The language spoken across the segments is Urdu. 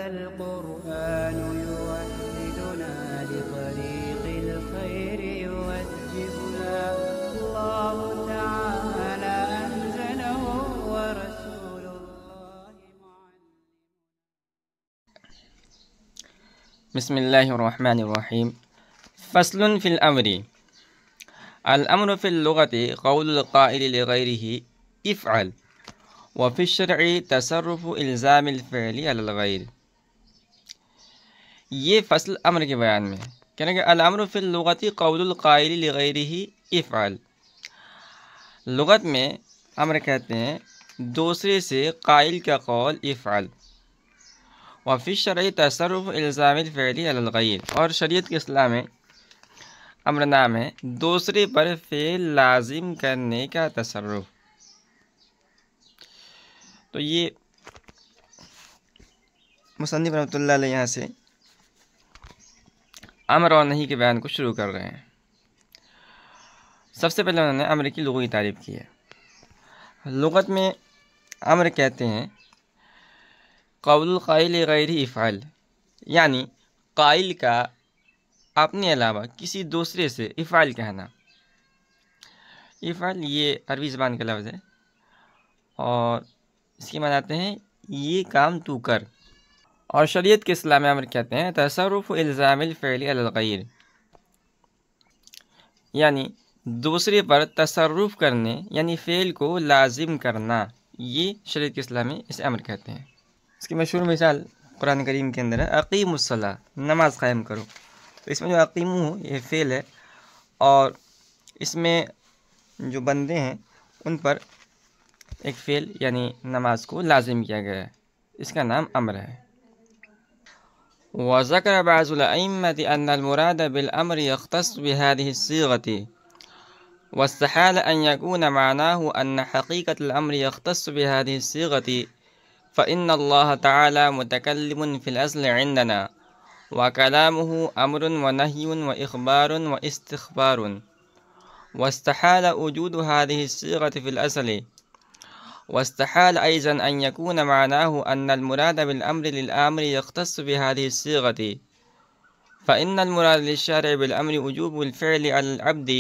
هذا القرآن يوحدنا لطريق الخير يوجهنا الله تعالى أنزله ورسول الله معلم. بسم الله الرحمن الرحيم. فصل في الأمر. الأمر في اللغة قول القائل لغيره افعل، وفي الشرع تصرف الزام الفعل على الغير. یہ فصل امر کے بیان میں کہنے کہ الامر فی اللغت قول القائل لغیرہ افعل. لغت میں امر کہتے ہیں دوسرے سے قائل کا قول افعل. وفی الشرع تصرف الزام الفعل علی الغیر، اور شریعت کے اصطلاح میں امر نام ہے دوسرے پر فعل لازم کرنے کا تصرف. تو یہ مصنف رحمۃ اللہ علیہ یہاں سے امر اور نہیں کے بیان کو شروع کر رہے ہیں. سب سے پہلے انہوں نے امر کی لغوی تعریف کی ہے. لغت میں امر کہتے ہیں قول القائل غیر افعل، یعنی قائل کا اپنے علاوہ کسی دوسرے سے افعل کہنا. افعل یہ عربی زبان کا لفظ ہے اور اس کی معنی آتے ہیں یہ کام تو کر. اور شریعت کے اصطلاح میں امر کہتے ہیں تصرف الزام الفعل علی الغیر، یعنی دوسرے پر تصرف کرنے یعنی فعل کو لازم کرنا. یہ شریعت کے اصطلاح میں اسے امر کہتے ہیں. اس کی مشہور مثال قرآن کریم کے اندر ہے اقیموا الصلاۃ، نماز قائم کرو. تو اس میں جو اقیمو یہ فعل ہے اور اس میں جو بندے ہیں ان پر ایک فعل یعنی نماز کو لازم کیا گیا ہے، اس کا نام امر ہے. وذكر بعض الأئمة أن المراد بالأمر يختص بهذه الصيغة، واستحال أن يكون معناه أن حقيقة الأمر يختص بهذه الصيغة، فإن الله تعالى متكلم في الأصل عندنا، وكلامه أمر ونهي وإخبار واستخبار، واستحال وجود هذه الصيغة في الأصل. واستحال أيضا أن يكون معناه أن المراد بالأمر للآمر يختص بهذه الصيغة، فإن المراد للشارع بالأمر وجوب الفعل على العبد،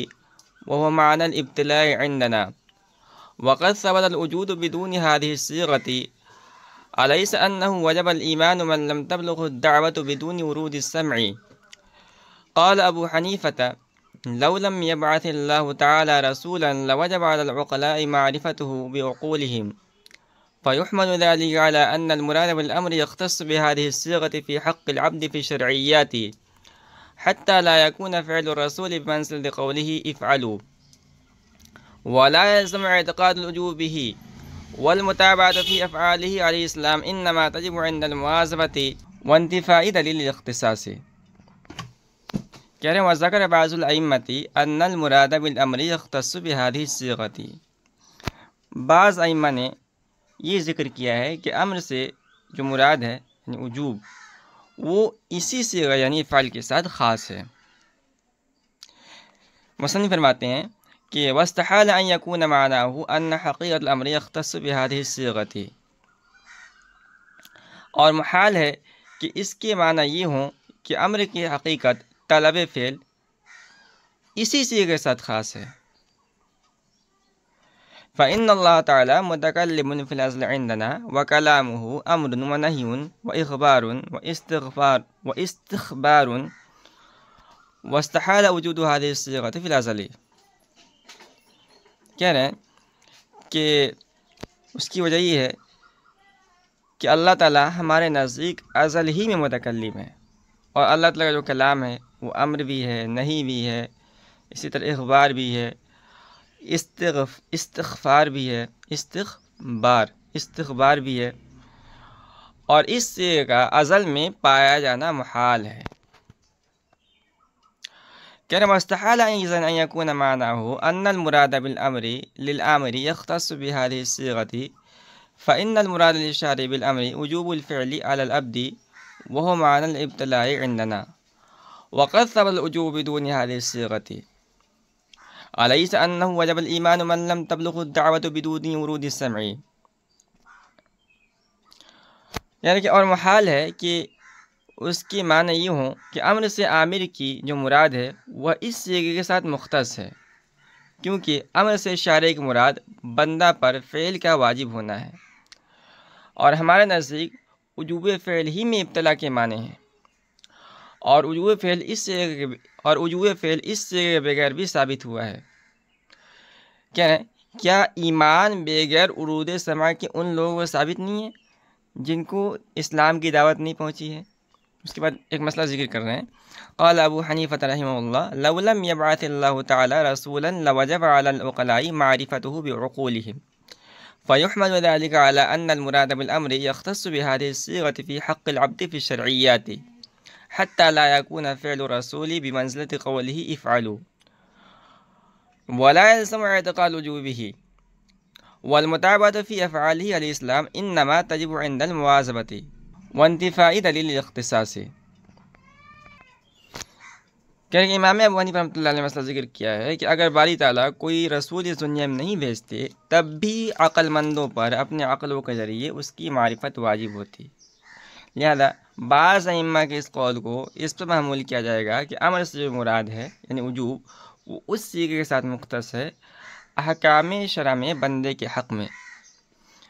وهو معنى الابتلاء عندنا، وقد ثبت الوجود بدون هذه الصيغة. أليس أنه وجب الإيمان من لم تبلغ الدعوة بدون ورود السمع؟ قال أبو حنيفة لو لم يبعث الله تعالى رسولا لوجب على العقلاء معرفته بعقولهم، فيحمل ذلك على أن المراد بالأمر يختص بهذه الصيغة في حق العبد في الشرعيات، حتى لا يكون فعل الرسول بمنزلة قوله افعلوا، ولا يلزم اعتقاد الوجوب به. والمتابعة في أفعاله عليه السلام إنما تجب عند المواظبة وانتفاء دلیل الاختصاص. کہہ رہے ہیں وذکر بعض الائمۃ ان المراد بالامر یختص بهذه الصیغۃ. بعض ائمہ نے یہ ذکر کیا ہے کہ امر سے جو مراد ہے یعنی وجوب وہ اسی صیغہ یعنی فعل کے ساتھ خاص ہے. مصنف فرماتے ہیں کہ واستحال ان یکون معناه ان حقیقت الامر یختص بهذه الصیغۃ، اور محال ہے کہ اس کے معنی یہ ہوں کہ امر کی حقیقت طلب فعل اسی صیغے کے ساتھ خاص ہے. فإن الله تعالى متكلم في الأصل عندنا، وكلامه أمر ونهي وإخبار واستخبار، واستحال وجود هذه الصيغة في الأصل. کہہ رہے ہیں کہ اس کی وجہ یہ ہے کہ اللہ تعالیٰ ہمارے نزدیک ازل ہی میں متکلم ہے، اور اللہ تعالیٰ کا جو کلام ہے وہ امر بھی ہے، نہی بھی ہے، اسی طرح اخبار بھی ہے، استخبار بھی ہے، استخبار بھی ہے، اور اس سے کا ازل میں پایا جانا محال ہے. کہنا مستحال أن يكون معناه أن المراد بالأمر للآمر يختص بهذه الصيغة، فإن المراد للشارع بالأمر وجوب الفعل على العبد، وهو معنى الابتلاء عندنا، وقد ثبت الوجوب بدون هذه الصيغة. أليس أنه وجب الإيمان من لم تبلغ الدعوة بدون ورود السمع؟ یعنی کہ اور محال ہے کہ اس کی معنی یہ ہوں کہ امر سے عامر کی جو مراد ہے وہ اس صیغے کے ساتھ مختص ہے، کیونکہ امر سے اشارے کی مراد بندہ پر فعل کا واجب ہونا ہے، اور ہمارے نزدیک وجوب فعل ہی میں ابتلا کے معنی ہیں، اور وجوب فعل اس صیغے کے بغیر بھی ثابت ہوا ہے۔ کیا ایمان بغیر ورود سماع کے ان لوگوں کو ثابت نہیں ہے جن کو اسلام کی دعوت نہیں پہنچی ہے؟ اس کے بعد ایک مسئلہ ذکر کر رہے ہیں۔ قال ابو حنیفہ رحمہ اللہ لو لم يبعث اللہ تعالی رسولا لوجب على العقلاء معرفته بعقولهم فيحمل ذلك على أن المراد بالأمر يختص بهذه الصيغة في حق العبد في الشرعيات حتى لا يكون فعل الرسول بمنزلة قوله افعلوا ولا يلزم اعتقاد وجوبه والمتابعة في أفعاله الإسلام إنما تجب عند المواظبة وانتفاء دلیل الاختصاص۔ کہ امام ابو حنیفہ رحمۃ اللہ علیہ مسئلہ ذکر کیا ہے کہ اگر باری تعالیٰ کوئی رسول اس دنیا میں نہیں بھیجتے تب بھی عقل مندوں پر اپنے عقلوں کے ذریعے اس کی معرفت واجب ہوتی، لہذا بعض ائمہ کے اس قول کو اس پر محمول کیا جائے گا کہ امر سے جو مراد ہے یعنی وجوب وہ اس صیغے کے ساتھ مختص ہے احکام شرع میں بندے کے حق میں،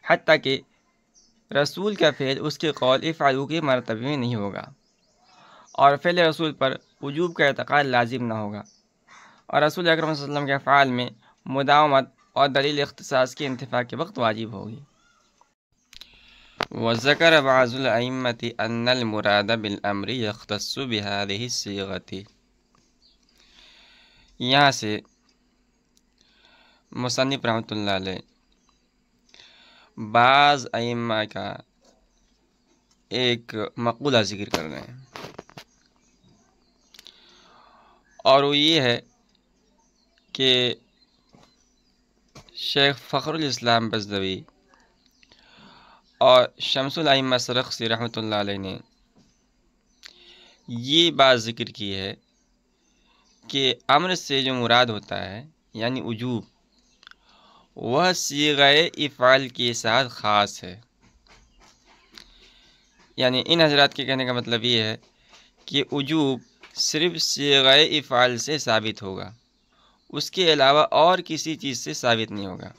حتیٰ کہ رسول کا فعل اس کے قول افعلوا کے مرتبے میں نہیں ہوگا، اور فعل رسول پر وجوب کا اعتقاد لازم نہ ہوگا، اور رسول اکرم صلی اللہ علیہ وسلم کے افعال میں مداومت اور دلیل اختصاص کے انتفاع کے وقت واجب ہوگی۔ وذکر بعض الائمۃ ان المراد بالامر یختص بهذه الصیغۃ۔ یہاں سے مصنف رحمۃ اللہ علیہ بعض ائمہ کا ایک مقولہ ذکر کر رہے ہیں، اور وہ یہ ہے کہ شیخ فخر الاسلام بزدوی اور شمس الائمہ سرخسی رحمۃ اللہ علیہ نے یہ بات ذکر کی ہے کہ امر سے جو مراد ہوتا ہے یعنی وجوب وہ صیغہ افعال کے ساتھ خاص ہے، یعنی ان حضرات کے کہنے کا مطلب یہ ہے کہ وجوب صرف صیغہ افعال سے ثابت ہوگا، اس کے علاوہ اور کسی چیز سے ثابت نہیں ہوگا۔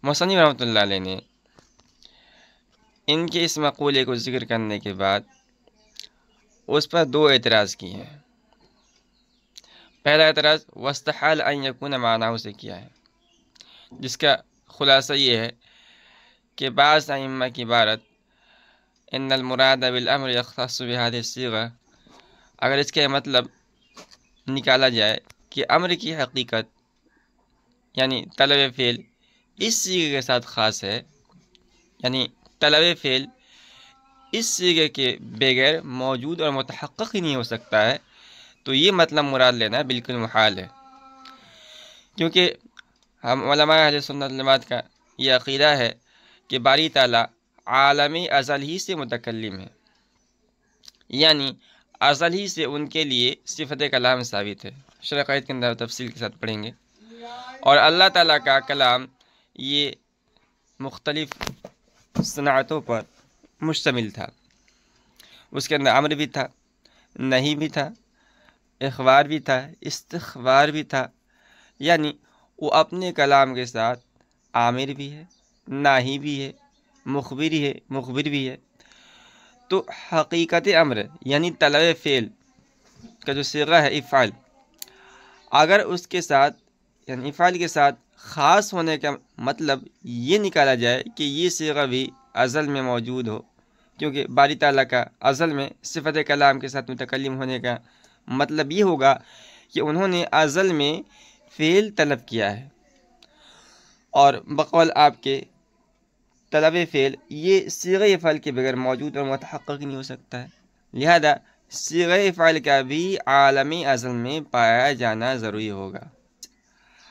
مصنف رحمۃ اللہ علیہ نے ان کے اس مقولے کو ذکر کرنے کے بعد اس پر دو اعتراض کیے ہیں۔ پہلا اعتراض واستحال ان یکون معناه سے کیا ہے، جس کا خلاصہ یہ ہے کہ بعض ائمہ کی عبارت ان المراد بالامر یختص بهذه الصیغہ، اگر اس کا مطلب نکالا جائے کہ امر کی حقیقت یعنی طلب فعل اس صیغے کے ساتھ خاص ہے، یعنی طلب فعل اس صیغے کے بغیر موجود اور متحقق ہی نہیں ہو سکتا ہے، تو یہ مطلب مراد لینا بالکل محال ہے، کیونکہ ہم علماء اہل سنت والجماعت کا یہ عقیدہ ہے کہ باری تعالیٰ عالمی ازل ہی سے متکلم ہے، یعنی ازل ہی سے ان کے لیے صفت کلام ثابت ہے، شرح قواعد کے اندر تفصیل کے ساتھ پڑھیں گے، اور اللہ تعالیٰ کا کلام یہ مختلف صنعتوں پر مشتمل تھا، اس کے اندر امر بھی تھا، نہی بھی تھا، اخبار بھی تھا، استخبار بھی تھا، یعنی وہ اپنے کلام کے ساتھ عامر بھی ہے، ناہی بھی ہے، مخبر بھی ہے۔ تو حقیقت امر یعنی طلب فعل کا جو صیغہ ہے افعال، اگر اس کے ساتھ یعنی افعال کے ساتھ خاص ہونے کا مطلب یہ نکالا جائے کہ یہ صیغہ بھی ازل میں موجود ہو، کیونکہ باری تعالیٰ کا ازل میں صفت کلام کے ساتھ متکلم ہونے کا مطلب یہ ہوگا کہ انہوں نے ازل میں فعل طلب کیا ہے، اور بقول آپ کے طلب فعل یہ صیغہ افعال کے بغیر موجود اور متحقق نہیں ہو سکتا ہے، لہذا صیغہ افعال کا بھی عالمی ازل میں پایا جانا ضروری ہوگا،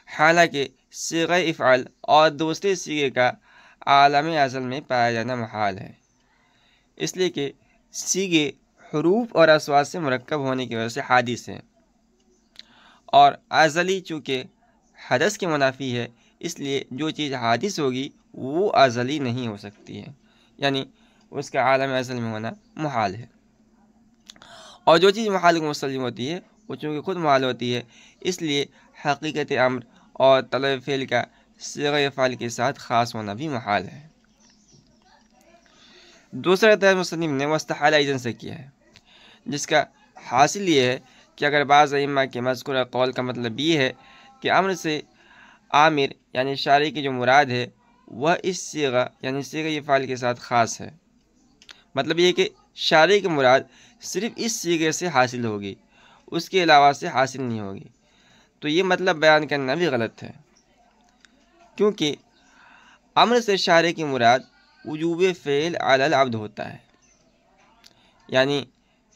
حالانکہ صیغہ افعال اور دوسرے صیغے کا عالمی ازل میں پایا جانا محال ہے، اس لیے کہ صیغے حروف اور اصوات سے مرکب ہونے کی وجہ سے حادث ہیں، اور ازلی چونکہ حدث کے منافی ہے اس لیے جو چیز حادث ہوگی وہ ازلی نہیں ہو سکتی ہے، یعنی اس کا عالم ازل میں ہونا محال ہے۔ اور جو چیز محال کو مستلزم ہوتی ہے وہ چونکہ خود محال ہوتی ہے، اس لیے حقیقت امر اور طلب فعل کا صیغہ فعل کے ساتھ خاص ہونا بھی محال ہے۔ دوسرا اعتراض مصنف نے واستحال ایضاً سے کیا ہے، جس کا حاصل یہ ہے کہ اگر بعض ائمہ کے مذکورہ قول کا مطلب یہ ہے کہ امر سے عامر یعنی شارع کی جو مراد ہے وہ اس صیغہ یعنی صیغہ فعل کے ساتھ خاص ہے، مطلب یہ کہ شارع کی مراد صرف اس صیغے سے حاصل ہوگی، اس کے علاوہ سے حاصل نہیں ہوگی، تو یہ مطلب بیان کرنا بھی غلط ہے، کیونکہ امر سے شارع کی مراد وجوب فعل علی العبد ہوتا ہے، یعنی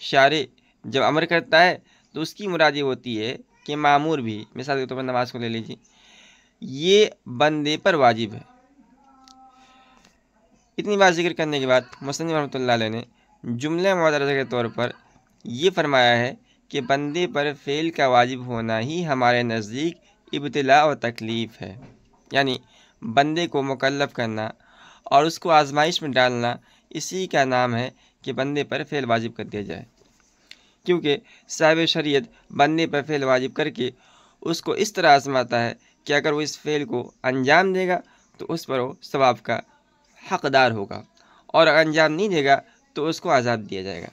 شارع جب امر کرتا ہے تو اس کی مراد یہ ہوتی ہے کہ مامور بھی، مثال کے طور پر نماز کو لے لیجیے، یہ بندے پر واجب ہے۔ اتنی بات ذکر کرنے کے بعد مصنف رحمۃ اللہ علیہ نے جملہ معترضہ کے طور پر یہ فرمایا ہے کہ بندے پر فعل کا واجب ہونا ہی ہمارے نزدیک ابتلاء و تکلیف ہے، یعنی بندے کو مکلف کرنا اور اس کو آزمائش میں ڈالنا، اسی کا نام ہے کہ بندے پر فعل واجب کر دیا جائے، کیونکہ صاحب شریعت بندے پر فعل واجب کر کے اس کو اس طرح آزماتا ہے کہ اگر وہ اس فعل کو انجام دے گا تو اس پر وہ ثواب کا حقدار ہوگا، اور اگر انجام نہیں دے گا تو اس کو عذاب دیا جائے گا۔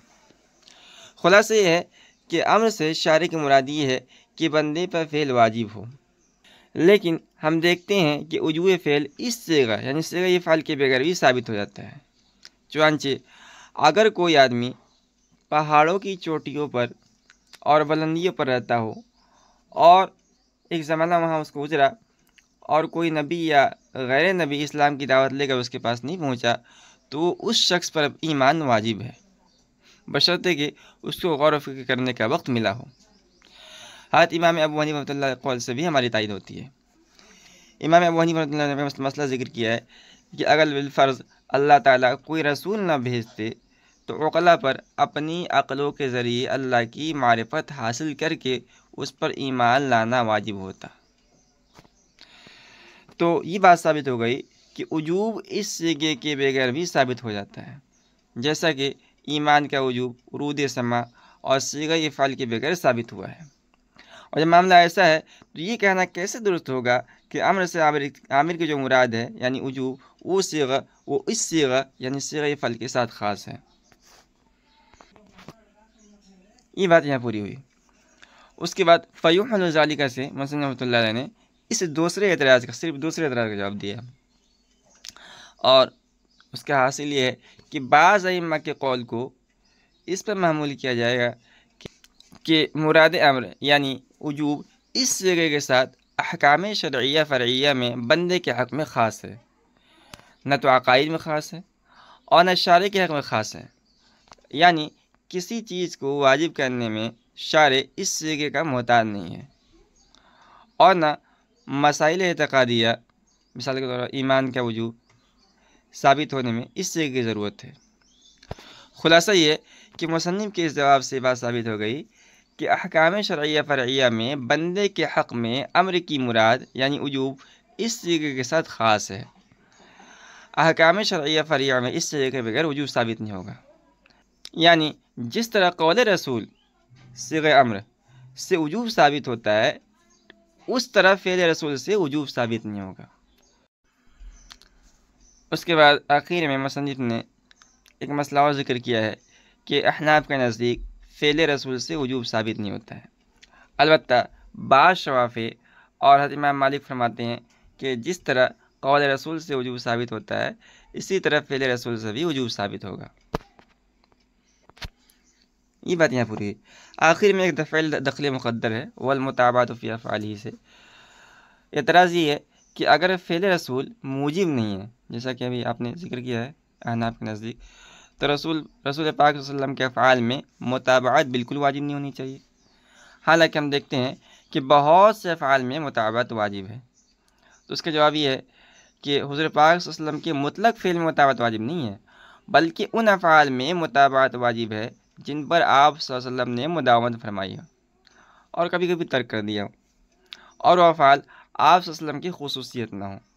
خلاصہ یہ ہے کہ امر سے شارع کی مراد یہ ہے کہ بندے پر فعل واجب ہو، لیکن ہم دیکھتے ہیں کہ وجوب فعل اس صیغہ یعنی صیغہ فعل کے بغیر بھی ثابت ہو جاتا ہے۔ چنانچہ اگر کوئی آدمی پہاڑوں کی چوٹیوں پر اور بلندیوں پر رہتا ہو اور ایک زمانہ وہاں اس کو گزرا اور کوئی نبی یا غیر نبی اسلام کی دعوت لے کر اس کے پاس نہیں پہنچا تو اس شخص پر ایمان واجب ہے، بشرطے کہ اس کو غور و فکر کرنے کا وقت ملا ہو۔ حضرت امام ابو حنیفہ رحمۃ اللہ کے قول سے بھی ہماری تائید ہوتی ہے۔ امام ابو حنیفہ رحمۃ اللہ نے مسئلہ ذکر کیا ہے کہ اگر بالفرض اللہ تعالیٰ کوئی رسول نہ بھیجتے تو عقلاء پر اپنی عقلوں کے ذریعے اللہ کی معرفت حاصل کر کے اس پر ایمان لانا واجب ہوتا۔ تو یہ بات ثابت ہو گئی کہ وجوب اس صیغے کے بغیر بھی ثابت ہو جاتا ہے، جیسا کہ ایمان کا وجوب ورود سما اور صیغہ فعل کے بغیر ثابت ہوا ہے۔ اور جب معاملہ ایسا ہے تو یہ کہنا کیسے درست ہوگا کہ امر سے عامر کی جو مراد ہے یعنی وجوب وہ اس صیغہ یعنی صیغہ فعل کے ساتھ خاص ہے۔ یہ بات یہاں پوری ہوئی۔ اس کے بعد فیحمل ذالک سے مصنف رحمۃ اللہ علیہ نے اس دوسرے اعتراض کا جواب دیا، اور اس کا حاصل یہ ہے کہ بعض ائمہ کے قول کو اس پر محمول کیا جائے گا کہ مراد امر یعنی وجوب اس صیغے کے ساتھ احکام شرعیہ فرعیہ میں بندے کے حق میں خاص ہے، نہ تو عقائد میں خاص ہے اور نہ شارع کے حق میں خاص ہے، یعنی کسی چیز کو واجب کرنے میں شارع اس صیغے کا محتاج نہیں ہے، اور نہ مسائل اعتقادیہ مثال کے طور پر ایمان کا وجوب ثابت ہونے میں اس صیغے کی ضرورت ہے۔ خلاصہ یہ کہ مصنف کے اس جواب سے بات ثابت ہو گئی کہ احکام شرعیہ فرعیہ میں بندے کے حق میں امر کی مراد یعنی وجوب اس صیغے کے ساتھ خاص ہے، احکام شرعیہ فرعیہ میں اس صیغے کے بغیر وجوب ثابت نہیں ہوگا، یعنی جس طرح قول رسول صیغہ امر سے وجوب ثابت ہوتا ہے اس طرح فعل رسول سے وجوب ثابت نہیں ہوگا۔ اس کے بعد آخر میں مصنف نے ایک مسئلہ اور ذکر کیا ہے کہ احناف کے نزدیک فعل رسول سے وجوب ثابت نہیں ہوتا ہے، البتہ بعض شوافع اور حضرت امام مالک فرماتے ہیں کہ جس طرح قول رسول سے وجوب ثابت ہوتا ہے اسی طرح فعل رسول سے بھی وجوب ثابت ہوگا۔ یہ بات یہاں پوری ہے۔ آخر میں ایک دخل مقدر ہے والمتابعۃ فی افعالہ سے اعتراض یہ ہے کہ اگر فعل رسول موجب نہیں ہے، جیسا کہ ابھی آپ نے ذکر کیا ہے احناف کے نزدیک، تو رسول پاک صلی اللہ علیہ وسلم کے افعال میں متابعت بالکل واجب نہیں ہونی چاہیے، حالانکہ ہم دیکھتے ہیں کہ بہت سے افعال میں متابعت واجب ہے۔ تو اس کا جواب یہ ہے کہ حضور پاک صلی اللہ علیہ وسلم کے مطلق فعل میں متابعت واجب نہیں ہے، بلکہ ان افعال میں متابعت واجب ہے جن پر آپ صلی اللہ علیہ وسلم نے مداومت فرمائی ہے اور کبھی کبھی ترک کر دیا، اور وہ افعال آپ صلی اللہ علیہ وسلم کی خصوصیت نہ ہو۔